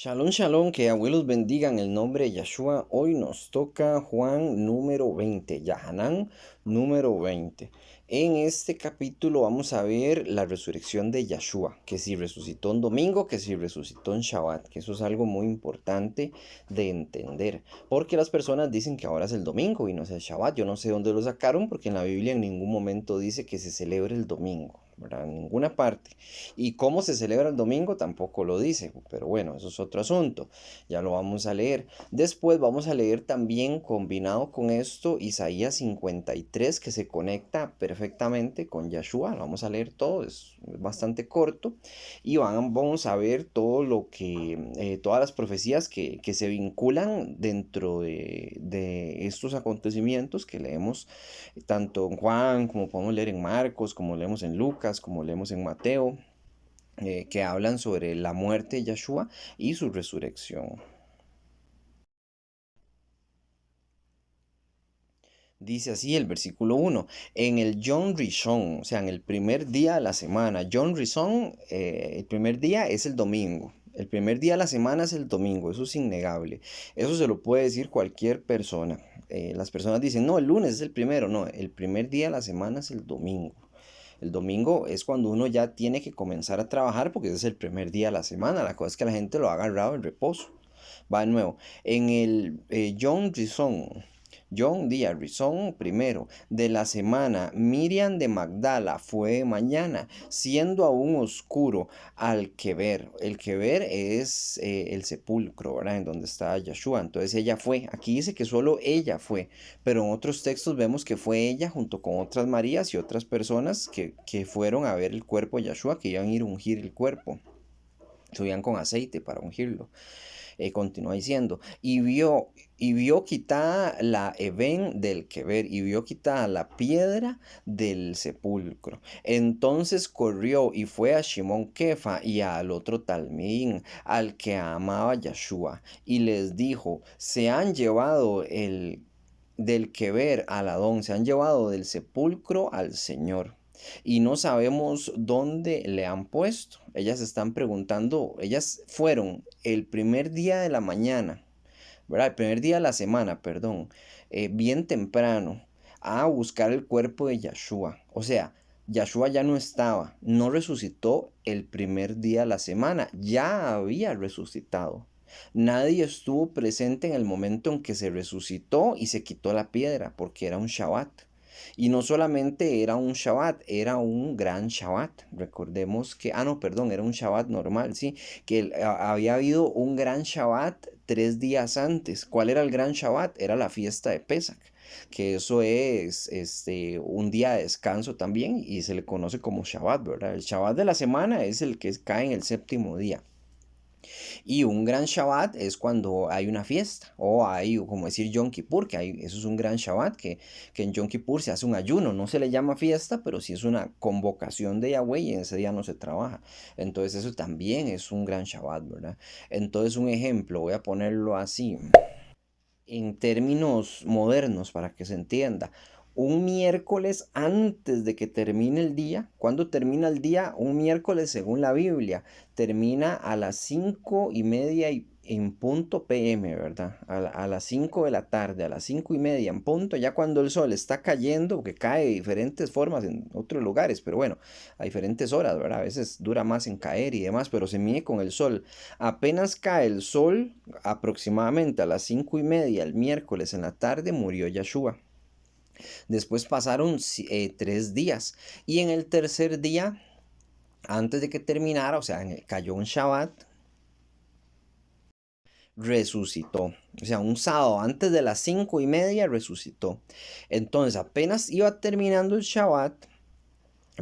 Shalom, shalom, que abuelos bendigan el nombre de Yahshua. Hoy nos toca Juan número 20, Yahanán número 20. En este capítulo vamos a ver la resurrección de Yahshua, que si resucitó en domingo, que si resucitó en Shabbat, que eso es algo muy importante de entender, porque las personas dicen que ahora es el domingo y no es el Shabbat. Yo no sé dónde lo sacaron, porque en la Biblia en ningún momento dice que se celebre el domingo, ¿verdad? En ninguna parte. Y cómo se celebra el domingo tampoco lo dice, pero bueno, eso es otro asunto, ya lo vamos a leer. Después vamos a leer también combinado con esto Isaías 53 que se conecta perfectamente con Yahshua, lo vamos a leer todo, es bastante corto y vamos a ver todo lo que, todas las profecías que se vinculan dentro de estos acontecimientos que leemos tanto en Juan, como podemos leer en Marcos, como leemos en Lucas, como leemos en Mateo, que hablan sobre la muerte de Yahshua y su resurrección. Dice así el versículo 1, en el Yom Rishon, o sea, en el primer día de la semana. Yom Rishon, el primer día es el domingo. El primer día de la semana es el domingo, eso es innegable. Eso se lo puede decir cualquier persona. Las personas dicen, no, el lunes es el primero. No, el primer día de la semana es el domingo. El domingo es cuando uno ya tiene que comenzar a trabajar porque ese es el primer día de la semana. La cosa es que la gente lo ha agarrado el reposo. Va de nuevo. En el Yom Rishon, John día Rizón primero de la semana, Miriam de Magdala fue mañana, siendo aún oscuro al que ver. El que ver es el sepulcro, ¿verdad? En donde está Yahshua. Entonces ella fue. Aquí dice que solo ella fue, pero en otros textos vemos que fue ella junto con otras Marías y otras personas que fueron a ver el cuerpo de Yahshua, que iban a ir a ungir el cuerpo. Subían con aceite para ungirlo. Continúa diciendo, y vio quitada la Eben del Quever, y vio quitada la piedra del sepulcro. Entonces corrió y fue a Shimón Kefa y al otro Talmín, al que amaba Yahshua, y les dijo, se han llevado el del Quever al Adón, se han llevado del sepulcro al Señor y no sabemos dónde le han puesto. Ellas están preguntando, ellas fueron el primer día de la mañana, ¿verdad? El primer día de la semana, perdón, bien temprano, a buscar el cuerpo de Yahshua. O sea, Yahshua ya no estaba, no resucitó el primer día de la semana, ya había resucitado. Nadie estuvo presente en el momento en que se resucitó y se quitó la piedra, porque era un Shabbat. Y no solamente era un Shabbat, era un gran Shabbat. Recordemos que, no, perdón, era un Shabbat normal, sí, que había habido un gran Shabbat 3 días antes. ¿Cuál era el gran Shabbat? Era la fiesta de Pesach, que eso es un día de descanso también y se le conoce como Shabbat, ¿verdad? El Shabbat de la semana es el que cae en el séptimo día. Y un gran Shabbat es cuando hay una fiesta, o hay, como decir, Yom Kippur, eso es un gran Shabbat, que en Yom Kippur se hace un ayuno, no se le llama fiesta, pero sí es una convocación de Yahweh y en ese día no se trabaja. Entonces eso también es un gran Shabbat, ¿verdad? Entonces un ejemplo, voy a ponerlo así en términos modernos para que se entienda. Un miércoles antes de que termine el día, ¿cuándo termina el día? Un miércoles según la Biblia, termina a las 5:30 en punto PM, ¿verdad? A las 5 de la tarde, a las 5:30 en punto, ya cuando el sol está cayendo, que cae de diferentes formas en otros lugares, pero bueno, a diferentes horas, ¿verdad? A veces dura más en caer y demás, pero se mide con el sol. Apenas cae el sol, aproximadamente a las 5:30 el miércoles en la tarde, murió Yahshua. Después pasaron 3 días y en el tercer día, antes de que terminara, o sea, cayó un Shabbat, resucitó. O sea, un sábado antes de las 5:30 resucitó. Entonces, apenas iba terminando el Shabbat,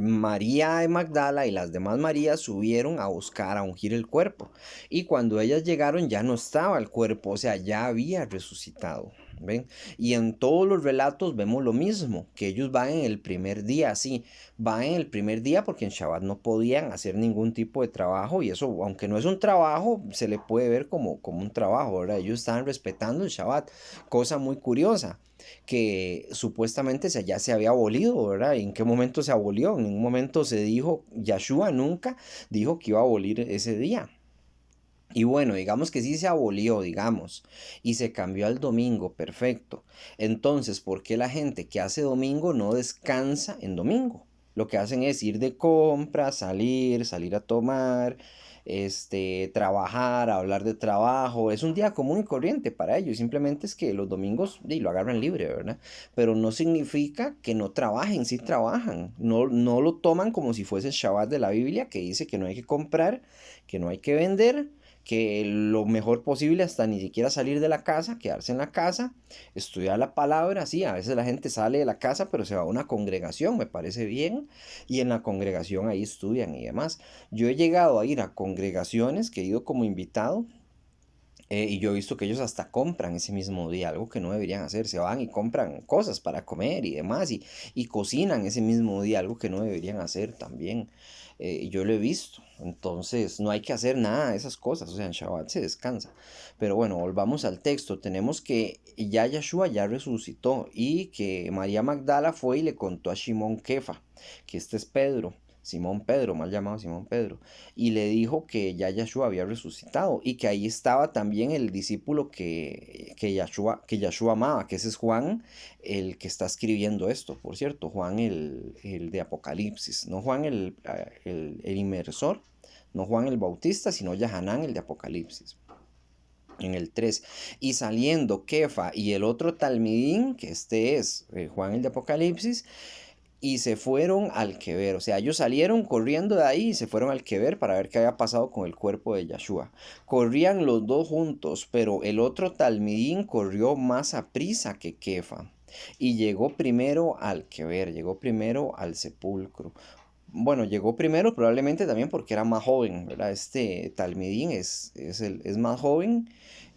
María de Magdala y las demás Marías subieron a buscar, a ungir el cuerpo. Y cuando ellas llegaron ya no estaba el cuerpo, o sea, ya había resucitado. ¿Ven? Y en todos los relatos vemos lo mismo, que ellos van en el primer día, sí, van en el primer día porque en Shabbat no podían hacer ningún tipo de trabajo y eso, aunque no es un trabajo, se le puede ver como un trabajo, ¿verdad? Ellos estaban respetando el Shabbat, cosa muy curiosa que supuestamente ya se había abolido, ¿verdad? ¿Y en qué momento se abolió? En ningún momento se dijo, Yahshua nunca dijo que iba a abolir ese día. Y bueno, digamos que sí se abolió, digamos, y se cambió al domingo, perfecto. Entonces, ¿por qué la gente que hace domingo no descansa en domingo? Lo que hacen es ir de compras, salir a tomar, trabajar, hablar de trabajo. Es un día común y corriente para ellos. Simplemente es que los domingos lo agarran libre, ¿verdad? Pero no significa que no trabajen, sí trabajan. No, no lo toman como si fuese el Shabbat de la Biblia, que dice que no hay que comprar, que no hay que vender, que lo mejor posible hasta ni siquiera salir de la casa, quedarse en la casa, estudiar la palabra, sí, a veces la gente sale de la casa pero se va a una congregación, me parece bien, y en la congregación ahí estudian y demás. Yo he llegado a ir a congregaciones que he ido como invitado, y yo he visto que ellos hasta compran ese mismo día, algo que no deberían hacer. Se van y compran cosas para comer y demás, y cocinan ese mismo día, algo que no deberían hacer también. Yo lo he visto. Entonces, no hay que hacer nada de esas cosas. O sea, en Shabbat se descansa. Pero bueno, volvamos al texto. Tenemos que ya Yeshua ya resucitó y que María Magdala fue y le contó a Shimón Kefa, que este es Pedro. Simón Pedro, mal llamado Simón Pedro, y le dijo que ya Yahshua había resucitado y que ahí estaba también el discípulo que Yahshua amaba, que ese es Juan, el que está escribiendo esto, por cierto, Juan el de Apocalipsis, no Juan el inmersor, no Juan el Bautista, sino Yahanán el de Apocalipsis. En el 3 y saliendo Kefa y el otro Talmidín, que este es Juan el de Apocalipsis, y se fueron al Quever. O sea, ellos salieron corriendo de ahí y se fueron al Quever para ver qué había pasado con el cuerpo de Yeshua. Corrían los dos juntos, pero el otro Talmidín corrió más a prisa que Kefa. Y llegó primero al Quever, llegó primero al sepulcro. Bueno, llegó primero probablemente también porque era más joven, ¿verdad? Este Talmidín es más joven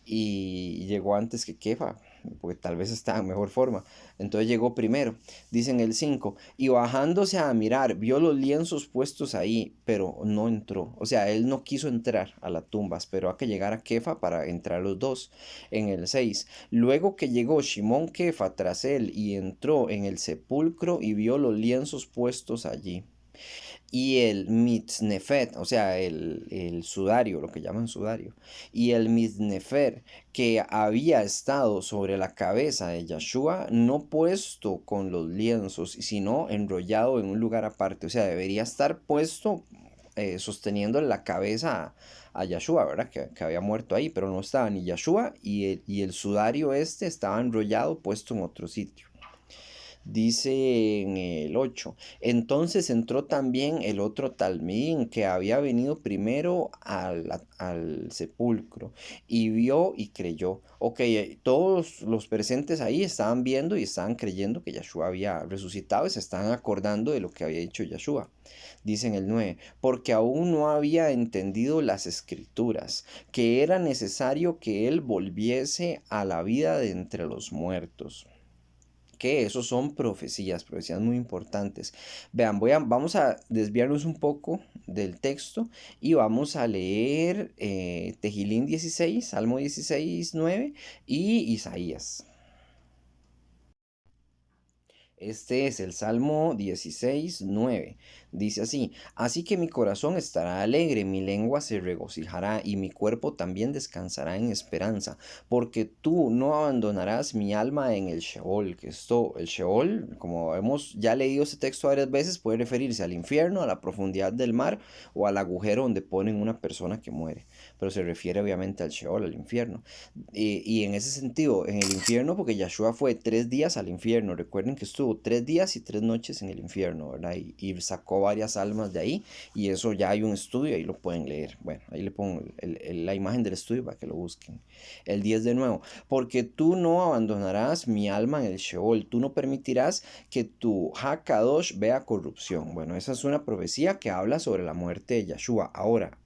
y llegó antes que Kefa, porque tal vez está en mejor forma. Entonces llegó primero, dicen el 5 y bajándose a mirar, vio los lienzos puestos ahí, pero no entró. O sea, él no quiso entrar a la tumba, esperó a que llegara Kefa para entrar los dos. En el 6 luego que llegó Shimón Kefa tras él y entró en el sepulcro y vio los lienzos puestos allí y el mitznefet, o sea, el sudario, lo que llaman sudario, y el mitnefer que había estado sobre la cabeza de Yeshua, no puesto con los lienzos, sino enrollado en un lugar aparte, o sea, debería estar puesto sosteniendo la cabeza a Yeshua, ¿verdad? Que había muerto ahí, pero no estaba ni Yeshua y el sudario este estaba enrollado, puesto en otro sitio. Dice en el 8 entonces entró también el otro Talmín que había venido primero al sepulcro y vio y creyó. Ok, todos los presentes ahí estaban viendo y estaban creyendo que Yeshua había resucitado y se estaban acordando de lo que había dicho Yeshua. Dice en el 9 porque aún no había entendido las escrituras, que era necesario que él volviese a la vida de entre los muertos, que esos son profecías, profecías muy importantes. Vean, vamos a desviarnos un poco del texto y vamos a leer Tejilín 16, Salmo 16, 9 y Isaías. Este es el Salmo 16, 9. Dice así, así que mi corazón estará alegre, mi lengua se regocijará y mi cuerpo también descansará en esperanza, porque tú no abandonarás mi alma en el Sheol, que esto, el Sheol, como hemos ya leído este texto varias veces, puede referirse al infierno, a la profundidad del mar o al agujero donde ponen una persona que muere, pero se refiere obviamente al Sheol, al infierno. Y en ese sentido, en el infierno, porque Yeshua fue 3 días al infierno. Recuerden que estuvo 3 días y 3 noches en el infierno, ¿verdad? Y sacó varias almas de ahí. Y eso ya hay un estudio, ahí lo pueden leer. Bueno, ahí le pongo la imagen del estudio para que lo busquen. El 10 de nuevo. Porque tú no abandonarás mi alma en el Sheol. Tú no permitirás que tu Hakadosh vea corrupción. Bueno, esa es una profecía que habla sobre la muerte de Yeshua. Ahora,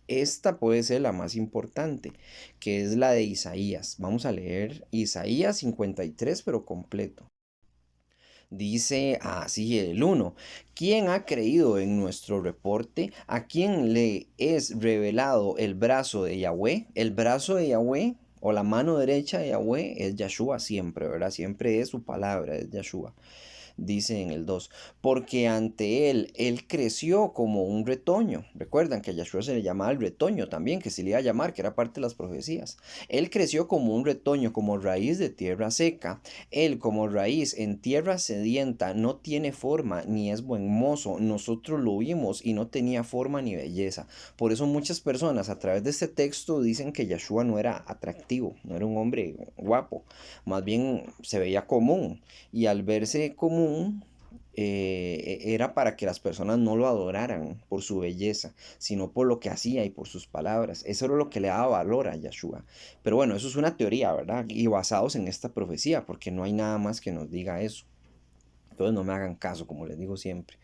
esta puede ser la más importante, que es la de Isaías. Vamos a leer Isaías 53, pero completo. Dice así el 1. ¿Quién ha creído en nuestro reporte? ¿A quién le es revelado el brazo de Yahweh? El brazo de Yahweh o la mano derecha de Yahweh es Yeshua siempre, ¿verdad? Siempre es su palabra, es Yeshua. dice en el 2, porque ante él creció como un retoño. Recuerdan que a Yahshua se le llamaba el retoño también, que se le iba a llamar, que era parte de las profecías. Él creció como un retoño, como raíz de tierra seca. Él como raíz en tierra sedienta no tiene forma ni es buen mozo. Nosotros lo vimos y no tenía forma ni belleza. Por eso muchas personas a través de este texto dicen que Yahshua no era atractivo, no era un hombre guapo, más bien se veía común. Y al verse común, era para que las personas no lo adoraran por su belleza, sino por lo que hacía y por sus palabras. Eso era lo que le daba valor a Yahshua. Pero bueno, eso es una teoría, ¿verdad? Y basados en esta profecía, porque no hay nada más que nos diga eso. Entonces no me hagan caso, como les digo siempre.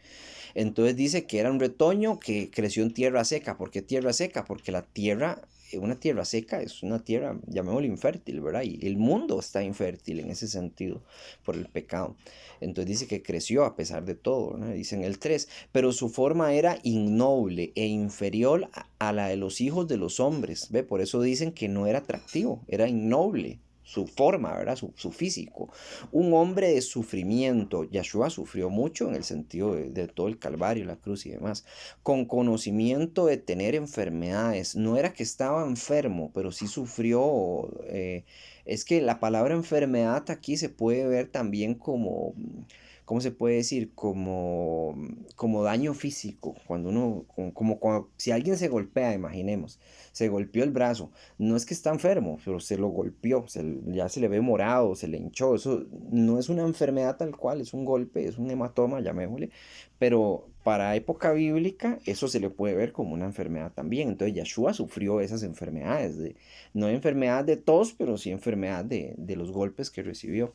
Entonces dice que era un retoño que creció en tierra seca. ¿Por qué tierra seca? Porque la tierra, una tierra seca es una tierra, llamémoslo infértil, ¿verdad? Y el mundo está infértil en ese sentido por el pecado. Entonces dice que creció a pesar de todo, ¿no? Dice en el 3, pero su forma era innoble e inferior a la de los hijos de los hombres. ¿Ve? Por eso dicen que no era atractivo, era innoble. Su forma, ¿verdad? Su físico. Un hombre de sufrimiento. Yahshua sufrió mucho en el sentido de todo el Calvario, la cruz y demás. Con conocimiento de tener enfermedades. No era que estaba enfermo, pero sí sufrió. Es que la palabra enfermedad aquí se puede ver también como, ¿cómo se puede decir? Como daño físico. Cuando uno, si alguien se golpea, imaginemos, se golpeó el brazo. No es que está enfermo, pero se lo golpeó, ya se le ve morado, se le hinchó. Eso no es una enfermedad tal cual, es un golpe, es un hematoma, llamémosle. Pero para época bíblica, eso se le puede ver como una enfermedad también. Entonces, Yahshua sufrió esas enfermedades. No enfermedad de tos, pero sí enfermedad de los golpes que recibió.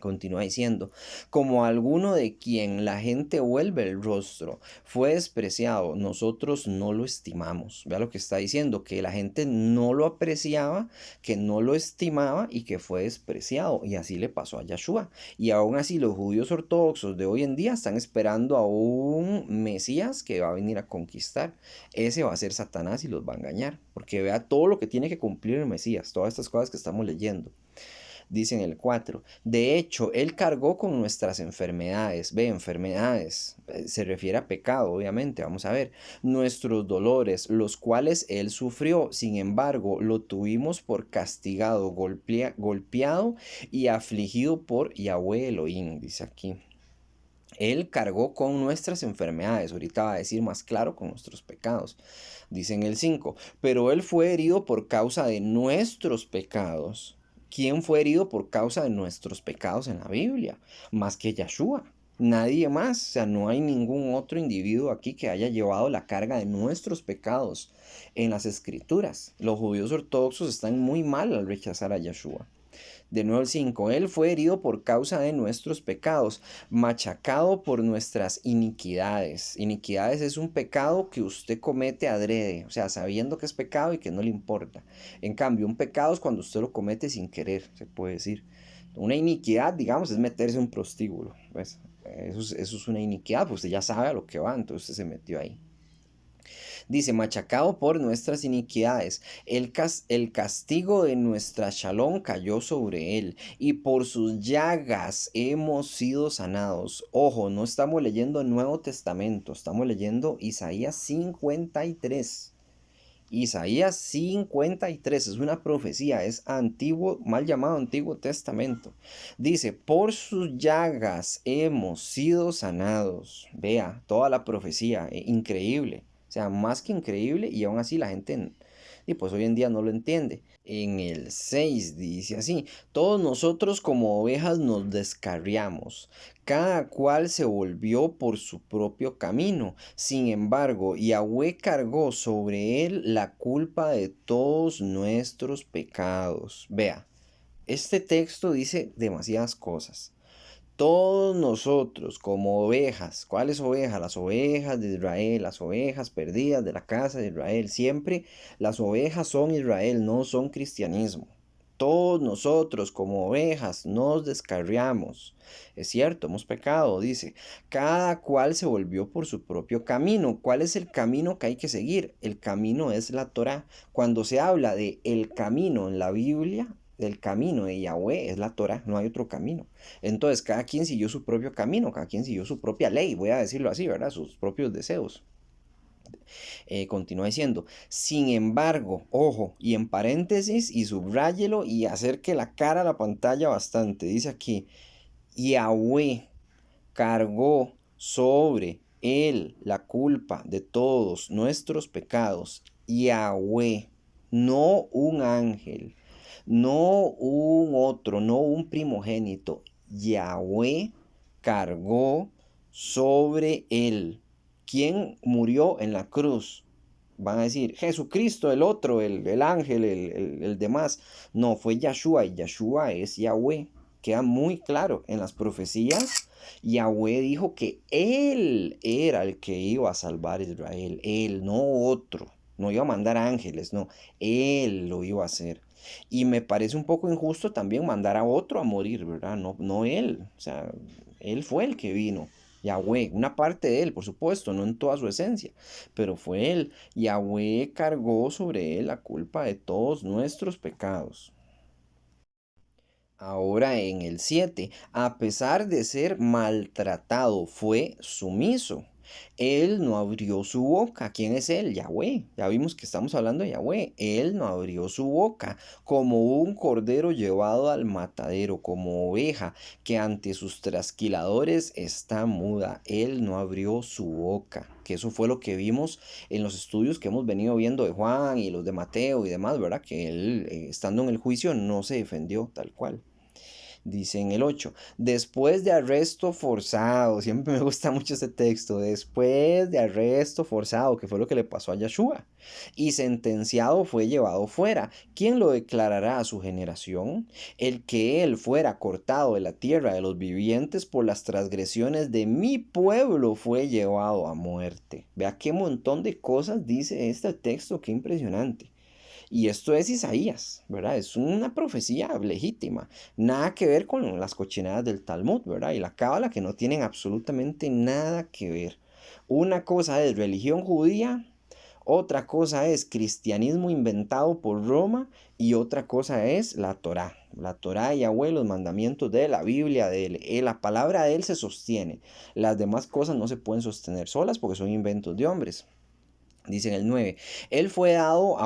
Continúa diciendo, como alguno de quien la gente vuelve el rostro, fue despreciado, nosotros no lo estimamos. Vea lo que está diciendo, que la gente no lo apreciaba, que no lo estimaba y que fue despreciado. Y así le pasó a Yahshua. Y aún así los judíos ortodoxos de hoy en día están esperando a un Mesías que va a venir a conquistar. Ese va a ser Satanás y los va a engañar, porque vea todo lo que tiene que cumplir el Mesías, todas estas cosas que estamos leyendo. Dice en el 4, de hecho, Él cargó con nuestras enfermedades. Ve, enfermedades, se refiere a pecado, obviamente, vamos a ver. Nuestros dolores, los cuales Él sufrió, sin embargo, lo tuvimos por castigado, golpeado y afligido por Yahweh Elohim, dice aquí. Él cargó con nuestras enfermedades, ahorita va a decir más claro, con nuestros pecados. Dice en el 5, pero Él fue herido por causa de nuestros pecados. ¿Quién fue herido por causa de nuestros pecados en la Biblia? Más que Yahshua. Nadie más. O sea, no hay ningún otro individuo aquí que haya llevado la carga de nuestros pecados en las escrituras. Los judíos ortodoxos están muy mal al rechazar a Yahshua. De nuevo el 5, Él fue herido por causa de nuestros pecados, machacado por nuestras iniquidades. Iniquidades es un pecado que usted comete adrede, o sea, sabiendo que es pecado y que no le importa. En cambio, un pecado es cuando usted lo comete sin querer, se puede decir. Una iniquidad, digamos, es meterse en un prostíbulo. Pues, eso es una iniquidad, pues usted ya sabe a lo que va, entonces usted se metió ahí. Dice, machacado por nuestras iniquidades, el castigo de nuestra shalom cayó sobre él, y por sus llagas hemos sido sanados. Ojo, no estamos leyendo el Nuevo Testamento, estamos leyendo Isaías 53. Isaías 53 es una profecía, es antiguo, mal llamado Antiguo Testamento. Dice, por sus llagas hemos sido sanados. Vea, toda la profecía, increíble. O sea, más que increíble, y aún así la gente, y pues hoy en día no lo entiende. En el 6 dice así, todos nosotros como ovejas nos descarriamos, cada cual se volvió por su propio camino. Sin embargo, Yahweh cargó sobre él la culpa de todos nuestros pecados. Vea, este texto dice demasiadas cosas. Todos nosotros como ovejas, ¿cuáles ovejas? Las ovejas de Israel, las ovejas perdidas de la casa de Israel. Siempre las ovejas son Israel, no son cristianismo. Todos nosotros como ovejas nos descarriamos. Es cierto, hemos pecado, dice. Cada cual se volvió por su propio camino. ¿Cuál es el camino que hay que seguir? El camino es la Torá. Cuando se habla de el camino en la Biblia, el camino de Yahweh es la Torah, no hay otro camino. Entonces cada quien siguió su propio camino, cada quien siguió su propia ley, voy a decirlo así, ¿verdad? Sus propios deseos. Continúa diciendo, sin embargo, ojo, y en paréntesis, y subráyelo y acerque la cara a la pantalla bastante, dice aquí, Yahweh cargó sobre él la culpa de todos nuestros pecados. Yahweh, no un ángel, no un otro, no un primogénito. Yahweh cargó sobre él. ¿Quién murió en la cruz? Van a decir, Jesucristo, el otro, el ángel, el demás. No, fue Yahshua, y Yahshua es Yahweh. Queda muy claro en las profecías. Yahweh dijo que él era el que iba a salvar a Israel, él, no otro. No iba a mandar ángeles, no, él lo iba a hacer. Y me parece un poco injusto también mandar a otro a morir, ¿verdad? No, no él, o sea, él fue el que vino. Yahweh, una parte de él, por supuesto, no en toda su esencia, pero fue él. Yahweh cargó sobre él la culpa de todos nuestros pecados. Ahora en el 7, a pesar de ser maltratado, fue sumiso. Él no abrió su boca. ¿Quién es él? Yahweh. Ya vimos que estamos hablando de Yahweh. Él no abrió su boca como un cordero llevado al matadero, como oveja que ante sus trasquiladores está muda. Él no abrió su boca. Que eso fue lo que vimos en los estudios que hemos venido viendo de Juan y los de Mateo y demás, ¿verdad? Que él, estando en el juicio, no se defendió tal cual. Dice en el 8, después de arresto forzado, siempre me gusta mucho este texto, después de arresto forzado, que fue lo que le pasó a Yahshua, y sentenciado fue llevado fuera. ¿Quién lo declarará a su generación? El que él fuera cortado de la tierra de los vivientes por las transgresiones de mi pueblo fue llevado a muerte. Vea qué montón de cosas dice este texto, qué impresionante. Y esto es Isaías, ¿verdad? Es una profecía legítima. Nada que ver con las cochinadas del Talmud, ¿verdad? Y la Cábala que no tienen absolutamente nada que ver. Una cosa es religión judía, otra cosa es cristianismo inventado por Roma y otra cosa es la Torá. La Torá y Yahweh, los mandamientos de la Biblia de él. La palabra de él se sostiene. Las demás cosas no se pueden sostener solas porque son inventos de hombres. Dice en el 9, le fue dado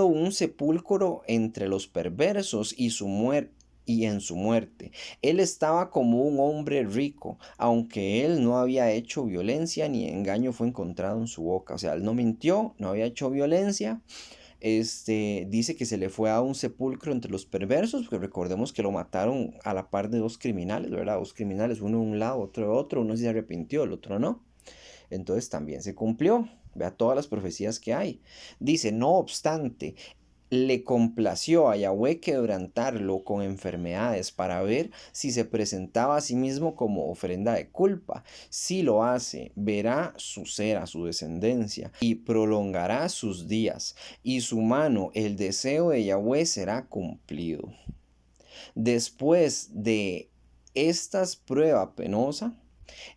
un sepulcro entre los perversos y en su muerte. Él estaba como un hombre rico, aunque él no había hecho violencia ni engaño fue encontrado en su boca. O sea, él no mintió, no había hecho violencia. Dice que se le fue dado un sepulcro entre los perversos, porque recordemos que lo mataron a la par de dos criminales, ¿verdad? Dos criminales, uno de un lado, otro de otro, uno se arrepintió, el otro no. Entonces también se cumplió. Vea todas las profecías que hay. Dice, no obstante, le complació a Yahweh quebrantarlo con enfermedades para ver si se presentaba a sí mismo como ofrenda de culpa. Si lo hace, verá su cera, su descendencia, y prolongará sus días, y su mano, el deseo de Yahweh será cumplido. Después de estas pruebas penosas,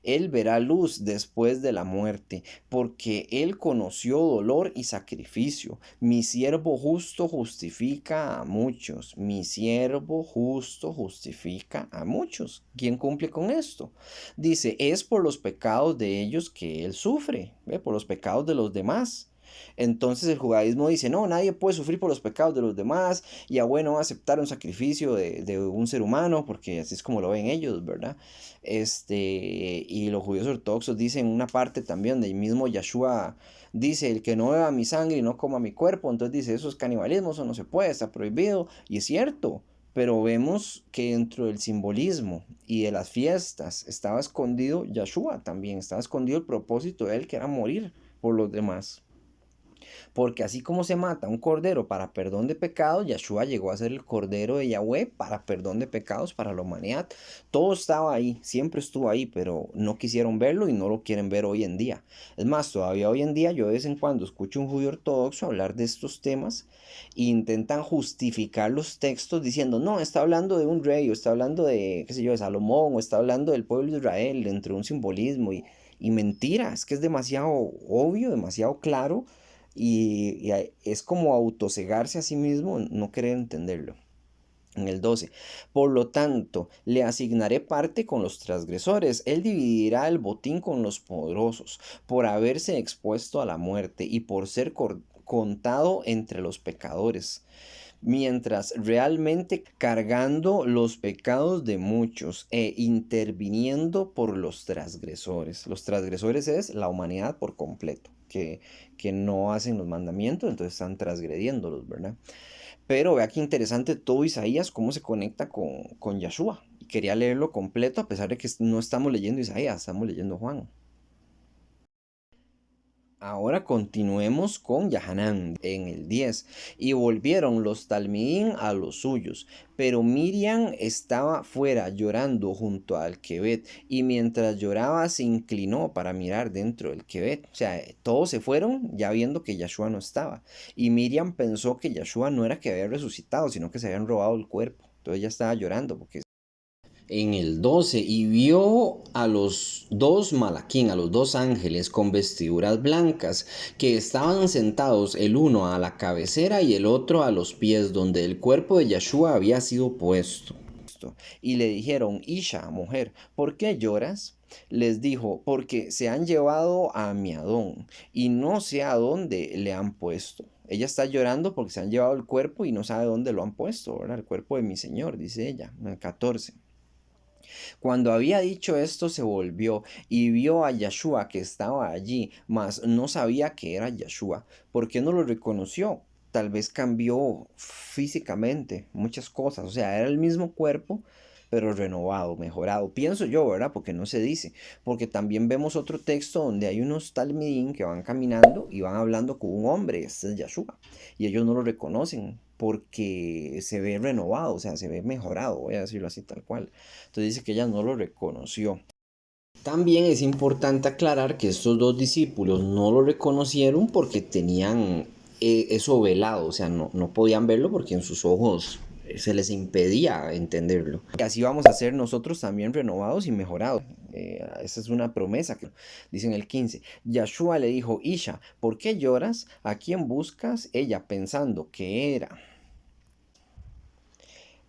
él verá luz después de la muerte, porque él conoció dolor y sacrificio. Mi siervo justo justifica a muchos. Mi siervo justo justifica a muchos. ¿Quién cumple con esto? Dice, es por los pecados de ellos que él sufre, ¿ve? Por los pecados de los demás. Entonces el judaísmo dice, no, nadie puede sufrir por los pecados de los demás, y Yahweh no va a aceptar un sacrificio de un ser humano, porque así es como lo ven ellos, ¿verdad? Y los judíos ortodoxos dicen una parte también del mismo Yahshua, dice, el que no beba mi sangre y no coma mi cuerpo, entonces dice, eso es canibalismo, eso no se puede, está prohibido, y es cierto. Pero vemos que dentro del simbolismo y de las fiestas estaba escondido Yahshua también, estaba escondido el propósito de él, que era morir por los demás. Porque así como se mata un cordero para perdón de pecados, Yahshua llegó a ser el cordero de Yahweh para perdón de pecados para la humanidad. Todo estaba ahí, siempre estuvo ahí, pero no quisieron verlo y no lo quieren ver hoy en día. Es más, todavía hoy en día yo de vez en cuando escucho a un judío ortodoxo hablar de estos temas e intentan justificar los textos diciendo, no, está hablando de un rey, o está hablando de, qué sé yo, de Salomón, o está hablando del pueblo de Israel, dentro de un simbolismo y mentira, es que es demasiado obvio, demasiado claro Es como autocegarse a sí mismo, no querer entenderlo. En el 12, por lo tanto, le asignaré parte con los transgresores. Él dividirá el botín con los poderosos, por haberse expuesto a la muerte y por ser contado entre los pecadores, mientras realmente cargando los pecados de muchos e interviniendo por los transgresores. Los transgresores es la humanidad por completo, que no hacen los mandamientos, entonces están transgrediéndolos, ¿verdad? Pero vea qué interesante todo Isaías, cómo se conecta con Yeshua. Y quería leerlo completo a pesar de que no estamos leyendo Isaías, estamos leyendo Juan. Ahora continuemos con Yahanán en el 10. Y volvieron los talmidín a los suyos, pero Miriam estaba fuera llorando junto al Quebet, y mientras lloraba se inclinó para mirar dentro del Quebet. O sea, todos se fueron ya viendo que Yeshua no estaba. Y Miriam pensó que Yeshua no era que había resucitado, sino que se habían robado el cuerpo. Entonces ella estaba llorando porque en el 12, y vio a los dos malaquín, a los dos ángeles con vestiduras blancas, que estaban sentados el uno a la cabecera y el otro a los pies, donde el cuerpo de Yeshua había sido puesto. Y le dijeron, Isha, mujer, ¿por qué lloras? Les dijo, porque se han llevado a mi Adón, y no sé a dónde le han puesto. Ella está llorando porque se han llevado el cuerpo y no sabe dónde lo han puesto, ¿verdad? El cuerpo de mi Señor, dice ella, en el 14. Cuando había dicho esto, se volvió y vio a Yeshua que estaba allí, mas no sabía que era Yeshua. ¿Por qué no lo reconoció? Tal vez cambió físicamente muchas cosas. O sea, era el mismo cuerpo, pero renovado, mejorado. Pienso yo, ¿verdad? Porque no se dice. Porque también vemos otro texto donde hay unos talmidín que van caminando y van hablando con un hombre. Este es Yeshua. Y ellos no lo reconocen porque se ve renovado, o sea, se ve mejorado, voy a decirlo así tal cual. Entonces dice que ella no lo reconoció. También es importante aclarar que estos dos discípulos no lo reconocieron porque tenían eso velado, o sea, no podían verlo porque en sus ojos se les impedía entenderlo. Y así vamos a ser nosotros también renovados y mejorados. Esa es una promesa que dice en el 15. Yeshua le dijo, Isha, ¿por qué lloras? ¿A quién buscas? Ella pensando que era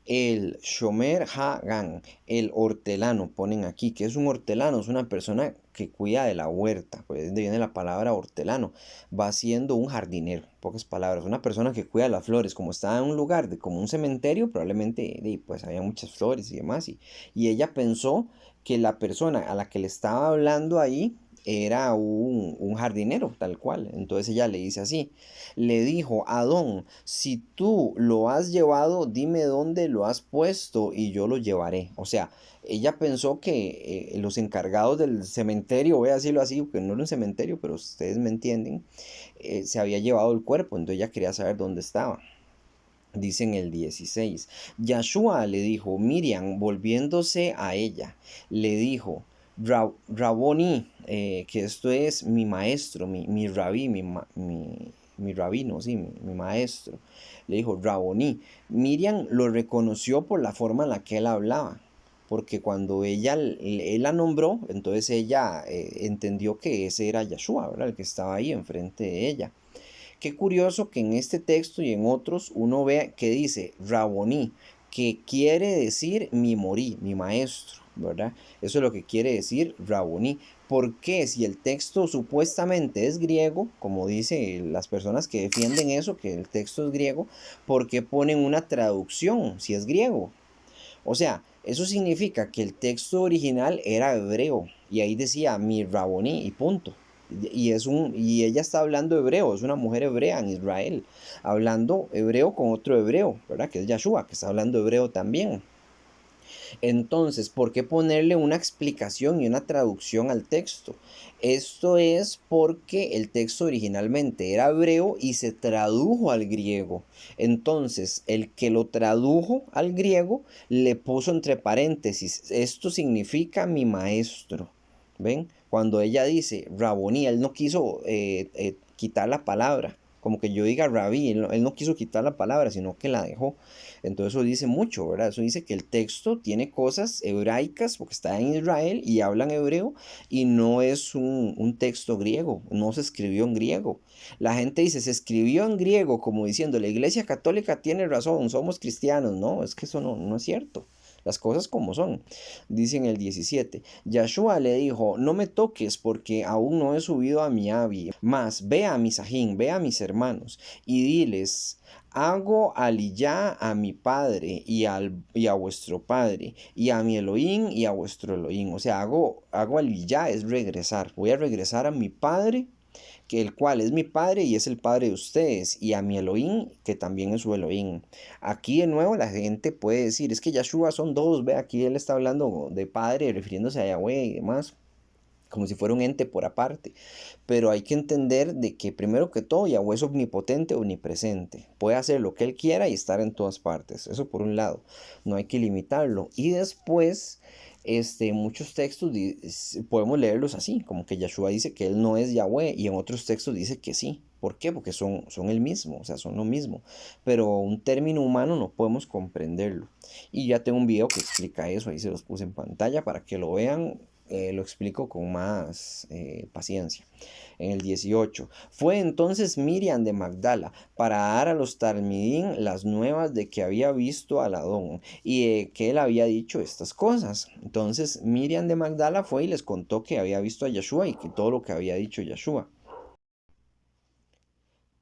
el Shomer Hagan, el hortelano, ponen aquí, que es un hortelano, es una persona que cuida de la huerta, pues de donde viene la palabra hortelano, va siendo un jardinero, pocas palabras, una persona que cuida las flores, como estaba en un lugar de como un cementerio, probablemente pues había muchas flores y demás, y ella pensó que la persona a la que le estaba hablando ahí era un jardinero, tal cual, entonces ella le dice así, le dijo, Adón, si tú lo has llevado, dime dónde lo has puesto y yo lo llevaré. O sea, ella pensó que los encargados del cementerio, voy a decirlo así, porque no era un cementerio, pero ustedes me entienden, se había llevado el cuerpo, entonces ella quería saber dónde estaba. Dice en el 16, Yeshua le dijo, Miriam, volviéndose a ella, le dijo, Raboni, que esto es mi maestro, mi rabí, mi rabino, sí, mi maestro. Le dijo, Raboni. Miriam lo reconoció por la forma en la que él hablaba, porque cuando él la nombró, entonces ella entendió que ese era Yeshua, ¿verdad? El que estaba ahí enfrente de ella. Qué curioso que en este texto y en otros uno vea que dice Raboní, que quiere decir mi morí, mi maestro, ¿verdad? Eso es lo que quiere decir Raboní. ¿Por qué? Si el texto supuestamente es griego, como dicen las personas que defienden eso, que el texto es griego, ¿por qué ponen una traducción si es griego? O sea, eso significa que el texto original era hebreo y ahí decía mi Raboní y punto. Y ella está hablando hebreo, es una mujer hebrea en Israel, hablando hebreo con otro hebreo, ¿verdad? Que es Yeshua, que está hablando hebreo también. Entonces, ¿por qué ponerle una explicación y una traducción al texto? Esto es porque el texto originalmente era hebreo y se tradujo al griego. Entonces, el que lo tradujo al griego le puso entre paréntesis, esto significa mi maestro. ¿Ven? Cuando ella dice Raboní, él no quiso quitar la palabra. como que yo diga rabí, él no quiso quitar la palabra, sino que la dejó. Entonces eso dice mucho, ¿verdad? Eso dice que el texto tiene cosas hebraicas, porque está en Israel y hablan hebreo, y no es un texto griego, no se escribió en griego. La gente dice, se escribió en griego, como diciendo, la Iglesia Católica tiene razón, somos cristianos. No, es que eso no es cierto. Las cosas como son. Dice en el 17, Yahshua le dijo, no me toques porque aún no he subido a mi Abi, mas ve a mi Sajín, ve a mis hermanos y diles, hago aliyá a mi padre y a vuestro padre, y a mi Elohim y a vuestro Elohim. O sea, hago aliyá, es regresar. Voy a regresar a mi padre, que el cual es mi padre y es el padre de ustedes, y a mi Elohim, que también es su Elohim. Aquí de nuevo la gente puede decir, es que Yahshua son dos, ve, aquí él está hablando de padre, refiriéndose a Yahweh y demás, como si fuera un ente por aparte. Pero hay que entender de que primero que todo Yahweh es omnipotente, omnipresente. Puede hacer lo que él quiera y estar en todas partes. Eso por un lado. No hay que limitarlo. Y después, muchos textos podemos leerlos así, como que Yahshua dice que él no es Yahweh y en otros textos dice que sí. ¿Por qué? Porque son el mismo, o sea, son lo mismo. Pero un término humano no podemos comprenderlo. Y ya tengo un video que explica eso, ahí se los puse en pantalla para que lo vean. Lo explico con más paciencia. En el 18, fue entonces Miriam de Magdala para dar a los Talmidín las nuevas de que había visto al Adón y que él había dicho estas cosas. Entonces Miriam de Magdala fue y les contó que había visto a Yeshua y que todo lo que había dicho Yeshua.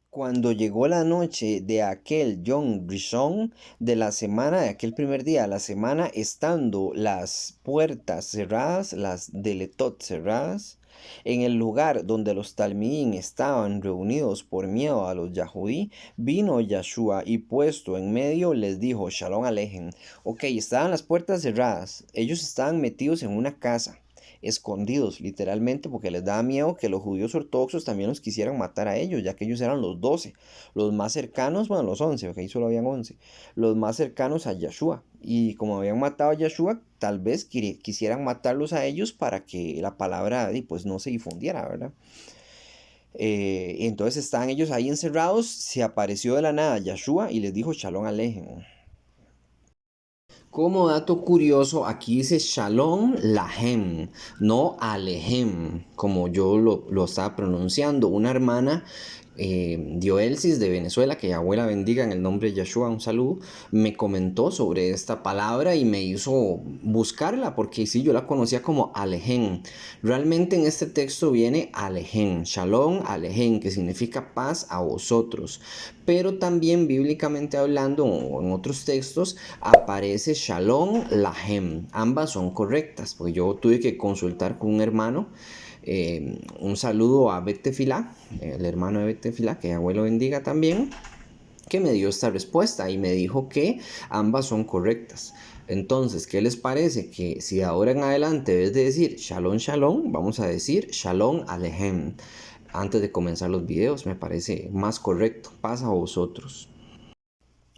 Cuando llegó la noche de aquel Yom Rishon de la semana, de aquel primer día de la semana, estando las puertas cerradas, las deletot cerradas, en el lugar donde los talmidín estaban reunidos por miedo a los Yahudí, vino Yahshua y puesto en medio les dijo, Shalom Alejem. Ok, estaban las puertas cerradas, ellos estaban metidos en una casa, escondidos literalmente porque les daba miedo que los judíos ortodoxos también los quisieran matar a ellos, ya que ellos eran los 12, los más cercanos, bueno, los 11, porque ahí solo habían 11, los más cercanos a Yahshua. Y como habían matado a Yahshua, tal vez quisieran matarlos a ellos para que la palabra pues no se difundiera, ¿verdad? Entonces estaban ellos ahí encerrados, se apareció de la nada Yahshua y les dijo Shalom Alejem. Como dato curioso, aquí dice Shalom Lahem, no Alejem, como yo lo estaba pronunciando. Una hermana, Dioelsis de Venezuela, que abuela bendiga en el nombre de Yeshua, un saludo, me comentó sobre esta palabra y me hizo buscarla, porque sí, yo la conocía como Alejem. Realmente en este texto viene Alejem, Shalom Alejem, que significa paz a vosotros. Pero también bíblicamente hablando, o en otros textos, aparece Shalom Lahem. Ambas son correctas, porque yo tuve que consultar con un hermano. Un saludo a Betefilá, el hermano de Betefilá, que abuelo bendiga también, que me dio esta respuesta y me dijo que ambas son correctas. Entonces, ¿qué les parece? Que si de ahora en adelante, en vez de decir Shalom Shalom, vamos a decir Shalom Alejem. Antes de comenzar los videos, me parece más correcto. Paz a vosotros.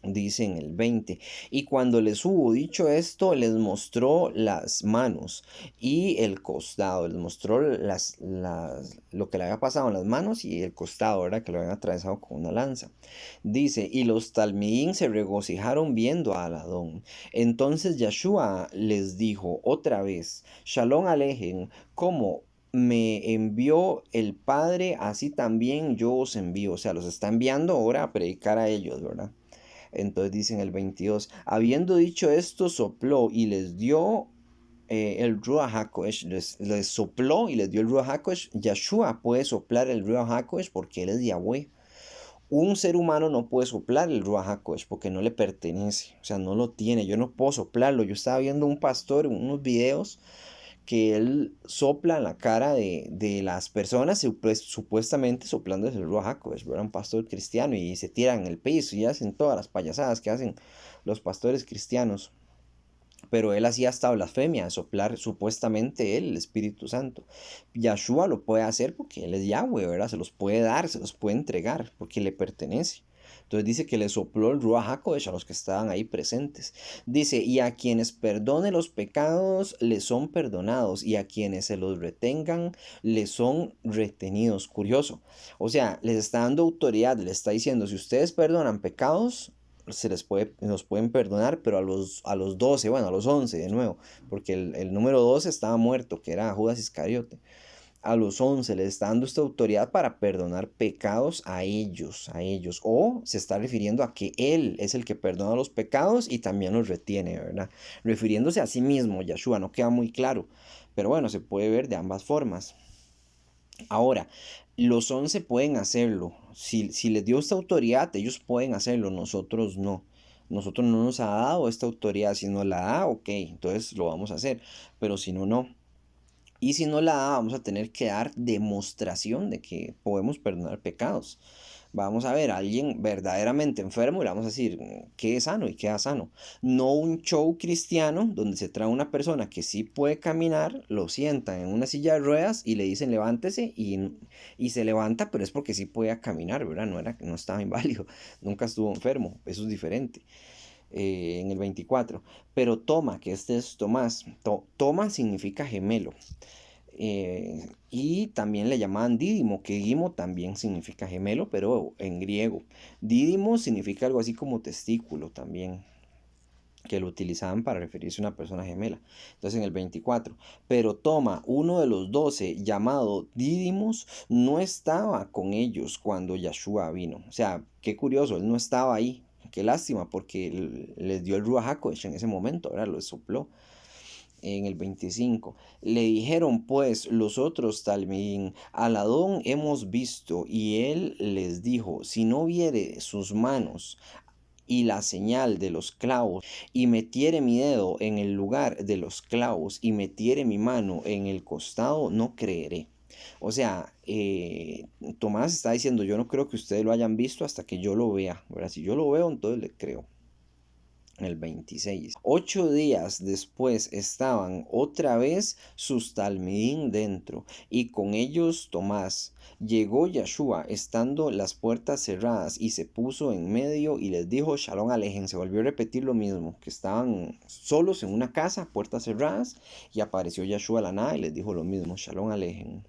Dice en el 20, y cuando les hubo dicho esto, les mostró las manos y el costado, les mostró lo que le había pasado en las manos y el costado, ¿verdad? Que lo habían atravesado con una lanza. Dice, y los talmidín se regocijaron viendo a Adón. Entonces Yahshua les dijo otra vez, Shalom Alejem, como me envió el Padre, así también yo os envío. O sea, los está enviando ahora a predicar a ellos, ¿verdad? Entonces dice en el 22, habiendo dicho esto, sopló y les dio el Ruach HaKodesh, les sopló y les dio el Ruach HaKodesh. Yahshua puede soplar el Ruach HaKodesh porque él es Yahweh. Un ser humano no puede soplar el Ruach HaKodesh porque no le pertenece, o sea, no lo tiene. Yo no puedo soplarlo. Yo estaba viendo un pastor en unos videos que él sopla en la cara de las personas, supuestamente soplando el Ruach HaKodesh, era un pastor cristiano y se tiran en el piso y hacen todas las payasadas que hacen los pastores cristianos. Pero él hacía hasta blasfemia, de soplar supuestamente él, el Espíritu Santo. Yahshua lo puede hacer porque él es Yahweh, ¿verdad? Se los puede dar, se los puede entregar porque le pertenece. Entonces dice que le sopló el Ruach HaKodesh a los que estaban ahí presentes. Dice, y a quienes perdone los pecados, les son perdonados, y a quienes se los retengan, les son retenidos. Curioso. O sea, les está dando autoridad, les está diciendo, si ustedes perdonan pecados, nos pueden perdonar, pero a los 12, bueno, a los 11 de nuevo, porque el número 12 estaba muerto, que era Judas Iscariote. A los 11 les está dando esta autoridad para perdonar pecados a ellos. O se está refiriendo a que Él es el que perdona los pecados y también los retiene, ¿verdad? Refiriéndose a sí mismo, Yeshua, no queda muy claro. Pero bueno, se puede ver de ambas formas. Ahora, los 11 pueden hacerlo. Si les dio esta autoridad, ellos pueden hacerlo, nosotros no. Nosotros no nos ha dado esta autoridad. Si nos la da, ok, entonces lo vamos a hacer. Pero si no, no. Y si no la da, vamos a tener que dar demostración de que podemos perdonar pecados. Vamos a ver a alguien verdaderamente enfermo y le vamos a decir que es sano y queda sano. No un show cristiano donde se trae una persona que sí puede caminar, lo sientan en una silla de ruedas y le dicen levántese y se levanta, pero es porque sí puede caminar, ¿verdad? No estaba inválido, nunca estuvo enfermo, eso es diferente. En el 24. Pero Toma, que este es Tomás. Toma significa gemelo. Y también le llamaban Dídimo, que Dídimo también significa gemelo, pero en griego. Dídimo significa algo así como testículo también, que lo utilizaban para referirse a una persona gemela. Entonces en el 24, pero Toma, uno de los 12, llamado Dídimos, no estaba con ellos cuando Yeshua vino. O sea, qué curioso, él no estaba ahí. Qué lástima, porque les dio el Ruach HaKodesh en ese momento, ahora lo sopló. En el 25, le dijeron pues los otros Talmidín, al Adón hemos visto, y él les dijo, si no viere sus manos y la señal de los clavos, y metiere mi dedo en el lugar de los clavos, y metiere mi mano en el costado, no creeré. O sea, Tomás está diciendo, yo no creo que ustedes lo hayan visto hasta que yo lo vea, ¿verdad? Si yo lo veo, entonces le creo. El 26. 8 días después estaban otra vez sus talmidín dentro, y con ellos Tomás. Llegó Yeshua, estando las puertas cerradas, y se puso en medio y les dijo, Shalom Alejen. Se volvió a repetir lo mismo, que estaban solos en una casa, puertas cerradas, y apareció Yeshua a la nada y les dijo lo mismo, Shalom Alejen.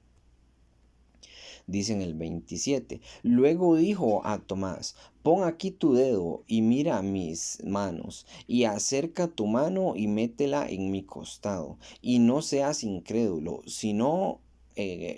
Dice en el 27. Luego dijo a Tomás, pon aquí tu dedo y mira mis manos, y acerca tu mano y métela en mi costado, y no seas incrédulo, sino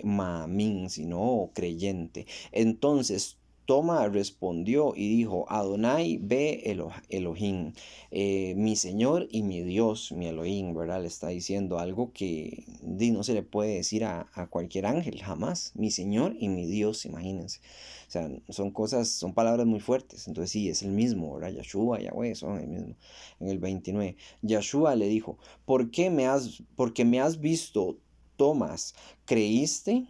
mamín, sino creyente. Entonces Toma respondió y dijo, Adonai ve Elohim, mi Señor y mi Dios, mi Elohim, ¿verdad? Le está diciendo algo que no se le puede decir a cualquier ángel, jamás. Mi Señor y mi Dios, imagínense. O sea, son palabras muy fuertes. Entonces sí, es el mismo, ¿verdad? Yeshua, Yahweh, son el mismo. En el 29, Yeshua le dijo, porque me has visto, Tomás, ¿creíste?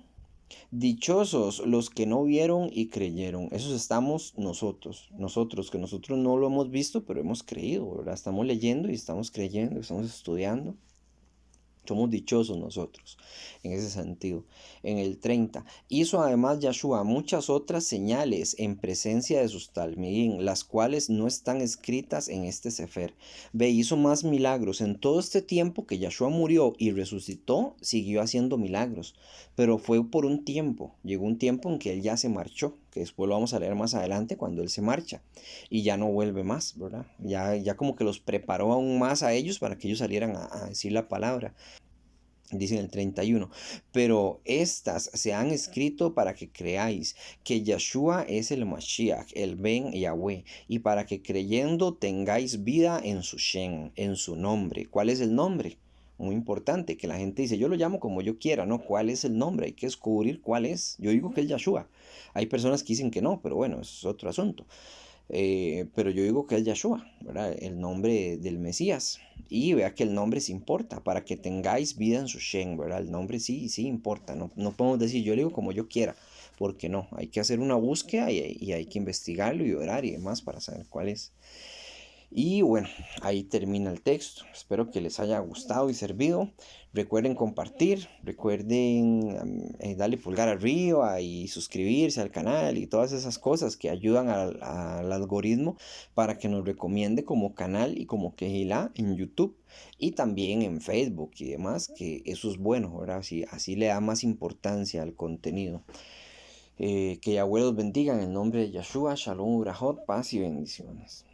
Dichosos los que no vieron y creyeron. Esos estamos nosotros que nosotros no lo hemos visto, pero hemos creído, ¿verdad? Estamos leyendo y estamos creyendo, estamos estudiando. Somos dichosos nosotros en ese sentido. En el 30, hizo además Yeshua muchas otras señales en presencia de sus talmidín, las cuales no están escritas en este sefer. Ve, hizo más milagros. En todo este tiempo que Yeshua murió y resucitó, siguió haciendo milagros. Pero fue por un tiempo. Llegó un tiempo en que él ya se marchó, que después lo vamos a leer más adelante cuando él se marcha. Y ya no vuelve más, ¿verdad? Ya como que los preparó aún más a ellos para que ellos salieran a decir la palabra. Dice en el 31, pero estas se han escrito para que creáis que Yeshua es el Mashiach, el Ben Yahweh, y para que creyendo tengáis vida en su Shem, en su nombre. ¿Cuál es el nombre? Muy importante, que la gente dice, yo lo llamo como yo quiera, ¿no? ¿Cuál es el nombre? Hay que descubrir cuál es. Yo digo que es Yeshua. Hay personas que dicen que no, pero bueno, es otro asunto. Pero yo digo que es Yeshua, ¿verdad? El nombre del Mesías. Y vea que el nombre sí importa, para que tengáis vida en su Shem, ¿verdad? El nombre sí importa. No podemos decir, yo le digo como yo quiera, porque no. Hay que hacer una búsqueda y hay que investigarlo y orar y demás para saber cuál es. Y bueno, ahí termina el texto. Espero que les haya gustado y servido. Recuerden compartir, recuerden darle pulgar arriba y suscribirse al canal y todas esas cosas que ayudan al algoritmo para que nos recomiende como canal y como Quejilá en YouTube y también en Facebook y demás, que eso es bueno, ¿verdad? Así le da más importancia al contenido. Que Yahweh los bendiga en el nombre de Yeshua, Shalom, Urahot, paz y bendiciones.